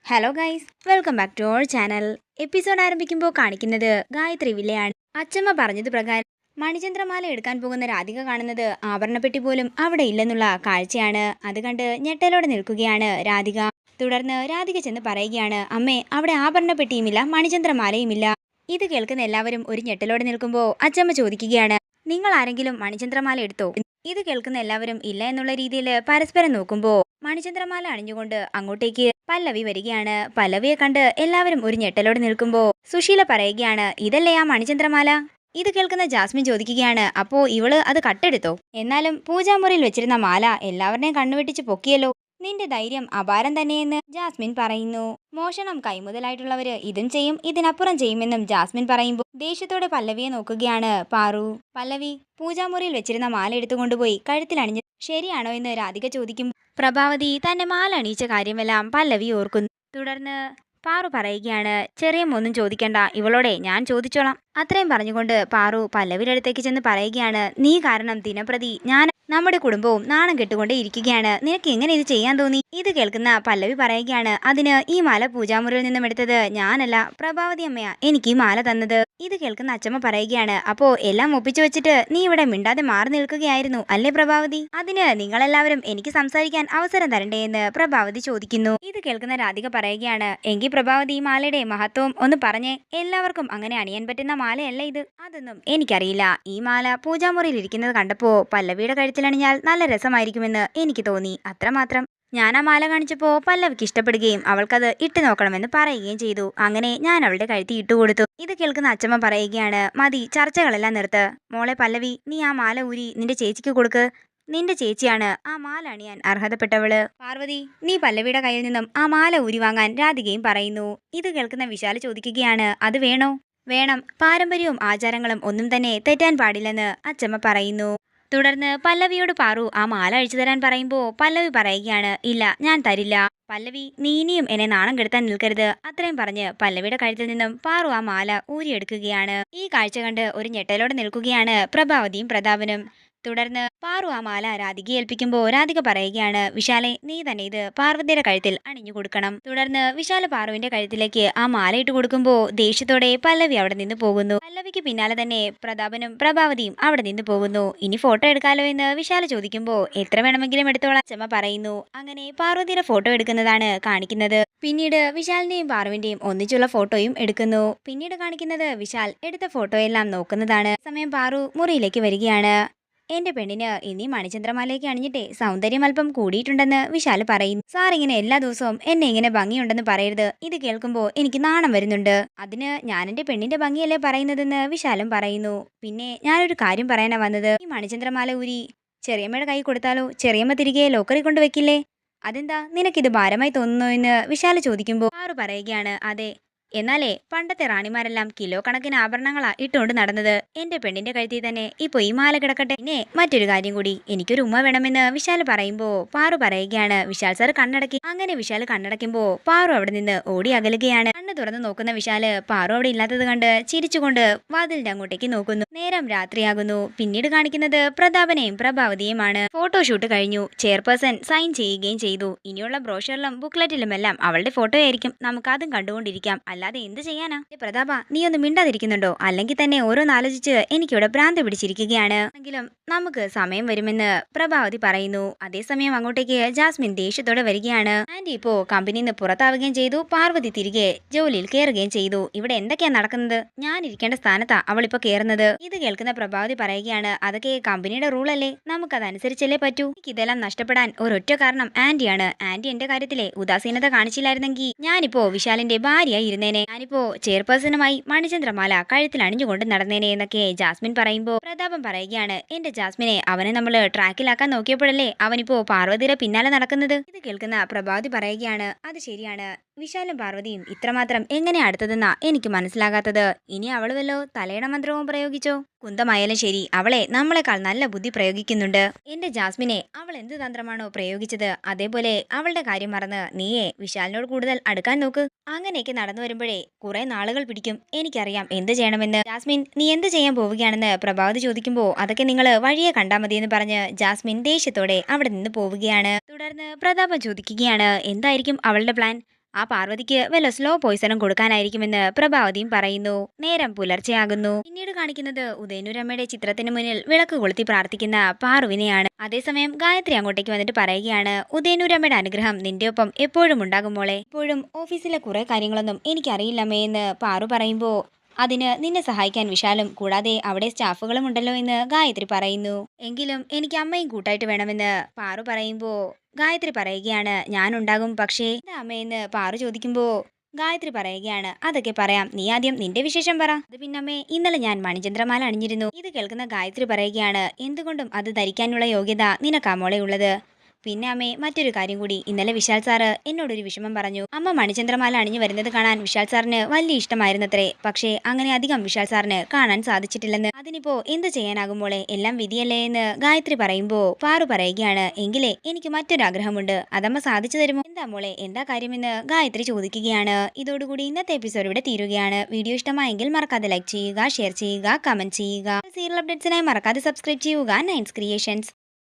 Hello guys, welcome back to our channel. Episode ആരംഭിക്കുമ്പോൾ കാണിക്കുന്നത് ഗായത്രി വില്ലയാണ്. അച്ചമ്മ പറഞ്ഞത് പ്രകാരം മണിചന്ദ്രമാല എടുക്കാൻ പോകുന്ന രാധിക കാണുന്നത് ആഭരണപ്പെട്ടി പോലും അവിടെ ഇല്ലെന്നുള്ള കാഴ്ചയാണ്. അത് കണ്ട് ഞെട്ടലോടെ നിൽക്കുകയാണ് രാധിക. തുടർന്ന് രാധിക ചെന്ന് പറയുകയാണ്, അമ്മേ, അവിടെ ആഭരണപ്പെട്ടിയുമില്ല, മണിചന്ദ്രമാലയുമില്ല. ഇത് കേൾക്കുന്ന എല്ലാവരും ഒരു ഞെട്ടലോടെ നിൽക്കുമ്പോൾ അച്ചമ്മ ചോദിക്കുകയാണ്, നിങ്ങൾ ആരെങ്കിലും മണിചന്ദ്രമാല എടുത്തോ? ഇത് കേൾക്കുന്ന എല്ലാവരും ഇല്ല എന്നുള്ള രീതിയിൽ പരസ്പരം നോക്കുമ്പോൾ മണിചന്ദ്രമാല അണിഞ്ഞുകൊണ്ട് അങ്ങോട്ടേക്ക് പല്ലവി വരികയാണ്. പല്ലവിയെ കണ്ട് എല്ലാവരും ഒരു ഞെട്ടലോടെ നിൽക്കുമ്പോൾ സുശീല പറയുകയാണ്, ഇതല്ലേ ആ മണിചന്ദ്രമാല? ഇത് കേൾക്കുന്ന ജാസ്മിൻ ചോദിക്കുകയാണ്, അപ്പോ ഇവള് അത് കട്ടെടുത്തോ? എന്നാലും പൂജാമുറിയിൽ വെച്ചിരുന്ന മാല എല്ലാവരുടെയും കണ്ണുവെട്ടിച്ച് പൊക്കിയല്ലോ. നിന്റെ ധൈര്യം അപാരം തന്നെയെന്ന് ജാസ്മിൻ പറയുന്നു. മോഷണം കൈമുതലായിട്ടുള്ളവര് ഇതും ചെയ്യും, ഇതിനപ്പുറം ചെയ്യുമെന്നും ജാസ്മിൻ പറയുമ്പോൾ ദേഷ്യത്തോടെ പല്ലവിയെ നോക്കുകയാണ് പാറു. പല്ലവി പൂജാമുറിയിൽ വെച്ചിരുന്ന മാല എടുത്തുകൊണ്ടുപോയി കഴുത്തിലണിഞ്ഞ് ശരിയാണോ എന്ന് രാധിക ചോദിക്കും. പ്രഭാവതി തന്നെ മാല അണിയിച്ച കാര്യമെല്ലാം പല്ലവി ഓർക്കുന്നു. തുടർന്ന് പാറു പറയുകയാണ്, ചെറിയ ഒന്നും ചോദിക്കണ്ട, ഇവളോടെ ഞാൻ ചോദിച്ചോളാം. അത്രയും പറഞ്ഞുകൊണ്ട് പാറു പല്ലവിയുടെ അടുത്തേക്ക് ചെന്ന് പറയുകയാണ്, നീ കാരണം ദിനപ്രതി ഞാൻ നമ്മുടെ കുടുംബവും നാണം കെട്ടുകൊണ്ടേ ഇരിക്കുകയാണ്. നിനക്ക് എങ്ങനെ ഇത് ചെയ്യാൻ തോന്നി? ഇത് കേൾക്കുന്ന പല്ലവി പറയുകയാണ്, അതിന് ഈ മാല പൂജാമുറിയിൽ നിന്നും എടുത്തത് ഞാനല്ല, പ്രഭാവതി അമ്മയാ എനിക്ക് ഈ മാല തന്നത്. ഇത് കേൾക്കുന്ന അച്ചമ്മ പറയുകയാണ്, അപ്പോ എല്ലാം ഒപ്പിച്ചു വെച്ചിട്ട് നീ ഇവിടെ മിണ്ടാതെ മാറി നിൽക്കുകയായിരുന്നു അല്ലേ പ്രഭാവതി? അതിന് നിങ്ങളെല്ലാവരും എനിക്ക് സംസാരിക്കാൻ അവസരം തരണ്ടേ എന്ന് പ്രഭാവതി ചോദിക്കുന്നു. ഇത് കേൾക്കുന്ന രാധിക പറയുകയാണ്, എങ്കിൽ പ്രഭാവതി ഈ മാലയുടെ മഹത്വം ഒന്ന് പറഞ്ഞേ. എല്ലാവർക്കും അങ്ങനെ അണിയാൻ പറ്റുന്ന മാലയല്ല ഇത്. അതൊന്നും എനിക്കറിയില്ല. ഈ മാല പൂജാമുറിയിൽ ഇരിക്കുന്നത് കണ്ടപ്പോ പല്ലവിയുടെ കഴുത്തിലണിഞ്ഞാൽ നല്ല രസമായിരിക്കുമെന്ന് എനിക്ക് തോന്നി, അത്രമാത്രം. ഞാൻ ആ മാല കാണിച്ചപ്പോൾ പല്ലവിക്ക് ഇഷ്ടപ്പെടുകയും അവൾക്കത് ഇട്ട് നോക്കണമെന്ന് പറയുകയും ചെയ്തു. അങ്ങനെ ഞാൻ അവളുടെ കഴുത്തി ഇട്ടുകൊടുത്തു. ഇത് കേൾക്കുന്ന അച്ചമ്മ പറയുകയാണ്, മതി, ചർച്ചകളെല്ലാം നിർത്ത്. മോളെ പല്ലവി, നീ ആ മാല ഊരി നിന്റെ ചേച്ചിക്ക് കൊടുക്ക്. നിന്റെ ചേച്ചിയാണ് ആ മാല അണിയാൻ അർഹതപ്പെട്ടവള്. പാർവതി, നീ പല്ലവിയുടെ കയ്യിൽ നിന്നും ആ മാല ഊരി വാങ്ങാൻ രാധികയും പറയുന്നു. ഇത് കേൾക്കുന്ന വിശാല് ചോദിക്കുകയാണ്, അത് വേണോ? വേണം. പാരമ്പര്യവും ആചാരങ്ങളും ഒന്നും തന്നെ തെറ്റാൻ പാടില്ലെന്ന് അച്ചമ്മ പറയുന്നു. തുടർന്ന് പല്ലവിയോട് പാറു ആ മാല അഴിച്ചു തരാൻ പറയുമ്പോൾ പല്ലവി പറയുകയാണ്, ഇല്ല, ഞാൻ തരില്ല. പല്ലവി, നീ ഇനിയും എന്നെ നാണം കെടുത്താൻ നിൽക്കരുത്. അത്രയും പറഞ്ഞ് പല്ലവിയുടെ കഴുത്തിൽ നിന്നും പാറു ആ മാല ഊരിയെടുക്കുകയാണ്. ഈ കാഴ്ച കണ്ട് ഒരു ഞെട്ടലോടെ നിൽക്കുകയാണ് പ്രഭാവതിയും പ്രതാപനും. തുടർന്ന് പാറു ആ മാല രാധികയെ ഏൽപ്പിക്കുമ്പോൾ രാധിക പറയുകയാണ്, വിശാലെ, നീ തന്നെ ഇത് പാർവതിയുടെ കഴുത്തിൽ അണിഞ്ഞു കൊടുക്കണം. തുടർന്ന് വിശാല പാറുവിന്റെ കഴുത്തിലേക്ക് ആ മാല ഇട്ട് കൊടുക്കുമ്പോൾ ദേഷ്യത്തോടെ പല്ലവി അവിടെ നിന്ന് പോകുന്നു. പല്ലവിക്ക് പിന്നാലെ തന്നെ പ്രതാപനും പ്രഭാവതിയും അവിടെ നിന്ന് പോകുന്നു. ഇനി ഫോട്ടോ എടുക്കാലോ എന്ന് വിശാല ചോദിക്കുമ്പോൾ എത്ര വേണമെങ്കിലും എടുത്തോളാം അച്ചമ്മ പറയുന്നു. അങ്ങനെ പാർവതിയുടെ ഫോട്ടോ എടുക്കുന്നതാണ് കാണിക്കുന്നത്. പിന്നീട് വിശാലിന്റെയും പാറുവിന്റെയും ഒന്നിച്ചുള്ള ഫോട്ടോയും എടുക്കുന്നു. പിന്നീട് കാണിക്കുന്നത് വിശാൽ എടുത്ത ഫോട്ടോയെല്ലാം നോക്കുന്നതാണ്. സമയം പാറു മുറിയിലേക്ക് വരികയാണ്. എന്റെ പെണ്ണിന് ഇനി മണിചന്ദ്രമാലയ്ക്ക് അണിഞ്ഞിട്ടേ സൗന്ദര്യം അല്പം കൂടിയിട്ടുണ്ടെന്ന് വിശാല് പറയുന്നു. സാർ ഇങ്ങനെ എല്ലാ ദിവസവും എന്നെ ഇങ്ങനെ ഭംഗിയുണ്ടെന്ന് പറയരുത്. ഇത് കേൾക്കുമ്പോൾ എനിക്ക് നാണം വരുന്നുണ്ട്. അതിന് ഞാൻ എന്റെ പെണ്ണിന്റെ ഭംഗിയല്ലേ പറയുന്നതെന്ന് വിശാലും പറയുന്നു. പിന്നെ ഞാനൊരു കാര്യം പറയാനാ വന്നത്. ഈ മണിചന്ദ്രമാല ഊരി ചെറിയമ്മയുടെ കൈ കൊടുത്താലോ? ചെറിയമ്മ തിരികെ ലോക്കറിൽ കൊണ്ടുവെക്കില്ലേ? അതെന്താ നിനക്കിത് ഭാരമായി തോന്നുന്നു എന്ന് വിശാല് ചോദിക്കുമ്പോൾ ആറ് പറയുകയാണ്, അതെ. എന്നാലേ പണ്ടത്തെ റാണിമാരെല്ലാം കിലോ കണക്കിന് ആഭരണങ്ങളാ ഇട്ടുകൊണ്ട് നടന്നത്. എന്റെ പെണ്ണിന്റെ കഴുത്തിൽ തന്നെ ഇപ്പൊ ഈ മാല കിടക്കട്ടെ. പിന്നെ മറ്റൊരു കാര്യം കൂടി, എനിക്കൊരു ഉമ്മ വേണമെന്ന് വിശാല് പറയുമ്പോ പാറു പറയുകയാണ്, വിശാൽ സാർ കണ്ണടക്കി. അങ്ങനെ വിശാല് കണ്ണടയ്ക്കുമ്പോ പാറു അവിടെ നിന്ന് ഓടി അകലുകയാണ്. കണ്ണ് തുറന്ന് നോക്കുന്ന വിശാല് പാറു അവിടെ ഇല്ലാത്തത് കണ്ട് ചിരിച്ചുകൊണ്ട് വാതിലിന്റെ അങ്ങോട്ടേക്ക് നോക്കുന്നു. നേരം രാത്രിയാകുന്നു. പിന്നീട് കാണിക്കുന്നത് പ്രതാപനെയും പ്രഭാവതിയുമാണ്. ഫോട്ടോഷൂട്ട് കഴിഞ്ഞു. ചെയർപേഴ്സൺ സൈൻ ചെയ്യുകയും ചെയ്തു. ഇനിയുള്ള ബ്രോഷറിലും ബുക്ക്ലെറ്റിലുമെല്ലാം അവളുടെ ഫോട്ടോ ആയിരിക്കും. നമുക്ക് അതും കണ്ടുകൊണ്ടിരിക്കാം. അല്ലാതെ എന്ത് ചെയ്യാനാ? പ്രതാപ, നീ ഒന്ന് മിണ്ടാതിരിക്കുന്നുണ്ടോ? അല്ലെങ്കിൽ തന്നെ ഓരോന്നാലോചിച്ച് എനിക്കിവിടെ ഭ്രാന്ത് പിടിച്ചിരിക്കുകയാണ്. എങ്കിലും നമുക്ക് സമയം വരുമെന്ന് പ്രഭാവതി പറയുന്നു. അതേസമയം അങ്ങോട്ടേക്ക് ജാസ്മിൻ ദേഷ്യത്തോടെ വരികയാണ്. ആന്റി ഇപ്പോ കമ്പനിയിൽ നിന്ന് പുറത്താവുകയും ചെയ്തു. പാർവതി തിരികെ ജോലിയിൽ കയറുകയും ചെയ്തു. ഇവിടെ എന്തൊക്കെയാ നടക്കുന്നത്? ഞാൻ ഇരിക്കേണ്ട സ്ഥാനത്താ അവളിപ്പോ കയറുന്നത്. ഇത് കേൾക്കുന്ന പ്രഭാവതി പറയുകയാണ്, അതൊക്കെ കമ്പനിയുടെ റൂൾ അല്ലേ, നമുക്കതനുസരിച്ചല്ലേ പറ്റൂ. എനിക്കിതെല്ലാം നഷ്ടപ്പെടാൻ ഒരൊറ്റ കാരണം ആന്റിയാണ്. ആന്റി എന്റെ കാര്യത്തിലെ ഉദാസീനത കാണിച്ചില്ലായിരുന്നെങ്കിൽ ഞാനിപ്പോ വിശാലിന്റെ ഭാര്യയായി ഇരുന്നേനെ. ഞാനിപ്പോ ചെയർപേഴ്സണുമായി മണിചന്ദ്രമാല കഴുത്തിൽ അണിഞ്ഞുകൊണ്ട് നടന്നേനെ എന്നൊക്കെ ജാസ്മിൻ പറയുമ്പോ പ്രതാപം പറയുകയാണ്, എന്റെ ജാസ്മിനെ, അവനെ നമ്മള് ട്രാക്കിലാക്കാൻ നോക്കിയപ്പോഴല്ലേ അവനിപ്പോ പാർവതിയുടെ പിന്നാലെ നടക്കുന്നത്. ഇത് കേൾക്കുന്ന പ്രഭാവതി പറയുകയാണ്, അത് ശരിയാണ്. വിശാലും പാർവതിയും ഇത്രമാത്രം എങ്ങനെ അടുത്തതെന്നാ എനിക്ക് മനസ്സിലാകാത്തത്. ഇനി അവള് വല്ലോ തലയുടെ മന്ത്രവും പ്രയോഗിച്ചോ? കുന്തമായാലും ശരി, അവളെ നമ്മളെക്കാൾ നല്ല ബുദ്ധി പ്രയോഗിക്കുന്നുണ്ട്. എന്റെ ജാസ്മിനെ അവൾ എന്ത് തന്ത്രമാണോ പ്രയോഗിച്ചത്, അതേപോലെ അവളുടെ കാര്യം മറന്ന് നീയെ വിശാലിനോട് കൂടുതൽ അടുക്കാൻ നോക്ക്. അങ്ങനെയൊക്കെ നടന്നു വരുമ്പോഴേ കുറെ നാളുകൾ പിടിക്കും. എനിക്കറിയാം എന്ത് ചെയ്യണമെന്ന്. ജാസ്മിൻ, നീ എന്ത് ചെയ്യാൻ പോവുകയാണെന്ന് പ്രഭാവതി ചോദിക്കുമ്പോൾ അതൊക്കെ നിങ്ങൾ വഴിയെ കണ്ടാൽ മതിയെന്ന് പറഞ്ഞ് ജാസ്മിൻ ദേഷ്യത്തോടെ അവിടെ നിന്ന് പോവുകയാണ്. തുടർന്ന് പ്രതാപം ചോദിക്കുകയാണ്, എന്തായിരിക്കും അവളുടെ പ്ലാൻ? ആ പാർവതിക്ക് വല്ല സ്ലോ പോയിസണും കൊടുക്കാനായിരിക്കുമെന്ന് പ്രഭാവതിയും പറയുന്നു. നേരം പുലർച്ചെയാകുന്നു. പിന്നീട് കാണിക്കുന്നത് ഉദയനൂരമ്മയുടെ ചിത്രത്തിന് മുന്നിൽ വിളക്ക് കൊളുത്തി പ്രാർത്ഥിക്കുന്ന പാറുവിനെയാണ്. അതേസമയം ഗായത്രി അങ്ങോട്ടേക്ക് വന്നിട്ട് പറയുകയാണ്, ഉദയനൂരമ്മയുടെ അനുഗ്രഹം നിന്റെ ഒപ്പം എപ്പോഴും ഉണ്ടാകും മോളെ. ഇപ്പോഴും ഓഫീസിലെ കുറെ കാര്യങ്ങളൊന്നും എനിക്കറിയില്ലമ്മേ എന്ന് പാറു പറയുമ്പോ അതിന് നിന്നെ സഹായിക്കാൻ വിശാലും കൂടാതെ അവിടെ സ്റ്റാഫുകളും ഉണ്ടല്ലോ എന്ന് ഗായത്രി പറയുന്നു. എങ്കിലും എനിക്ക് അമ്മയും കൂട്ടായിട്ട് വേണമെന്ന് പാറു പറയുമ്പോ ഗായത്രി പറയുകയാണ്, ഞാൻ ഉണ്ടാകും, പക്ഷേ എന്താ അമ്മയെന്ന് പാറു ചോദിക്കുമ്പോ ഗായത്രി പറയുകയാണ്, അതൊക്കെ പറയാം, നീ ആദ്യം നിന്റെ വിശേഷം പറ. അത് പിന്നമ്മേ, ഇന്നലെ ഞാൻ മണിചന്ദ്രമാല അണിഞ്ഞിരുന്നു. ഇത് കേൾക്കുന്ന ഗായത്രി പറയുകയാണ്, എന്തുകൊണ്ടും അത് ധരിക്കാനുള്ള യോഗ്യത നിനക്കാ മോളെ ഉള്ളത്. പിന്നെ അമ്മേ, മറ്റൊരു കാര്യം കൂടി, ഇന്നലെ വിശാൽ സാറ് എന്നോടൊരു വിഷമം പറഞ്ഞു. അമ്മ മണിചന്ദ്രമാല അണിഞ്ഞു വരുന്നത് കാണാൻ വിശാൽ സാറിന് വലിയ ഇഷ്ടമായിരുന്നത്രേ. പക്ഷേ അങ്ങനെ അധികം വിശാൽ സാറിന് കാണാൻ സാധിച്ചിട്ടില്ലെന്ന്. അതിനിപ്പോ എന്ത് ചെയ്യാനാകും മോളെ, എല്ലാം വിധിയല്ലേ എന്ന് ഗായത്രി പറയുമ്പോ പാറു പറയുകയാണ്, എങ്കിലേ എനിക്ക് മറ്റൊരാഗ്രഹമുണ്ട്, അതമ്മ സാധിച്ചു തരുമോ? എന്താ മോളെ, എന്താ കാര്യമെന്ന് ഗായത്രി ചോദിക്കുകയാണ്. ഇതോടുകൂടി ഇന്നത്തെ എപ്പിസോഡ് ഇവിടെ തീരുകയാണ്. വീഡിയോ ഇഷ്ടമായെങ്കിൽ മറക്കാതെ ലൈക്ക് ചെയ്യുക, ഷെയർ ചെയ്യുക, കമന്റ് ചെയ്യുക. സീരിയൽ അപ്ഡേറ്റ്സിനായി മറക്കാതെ സബ്സ്ക്രൈബ് ചെയ്യുക നയൻസ് ക്രിയേഷൻസ്.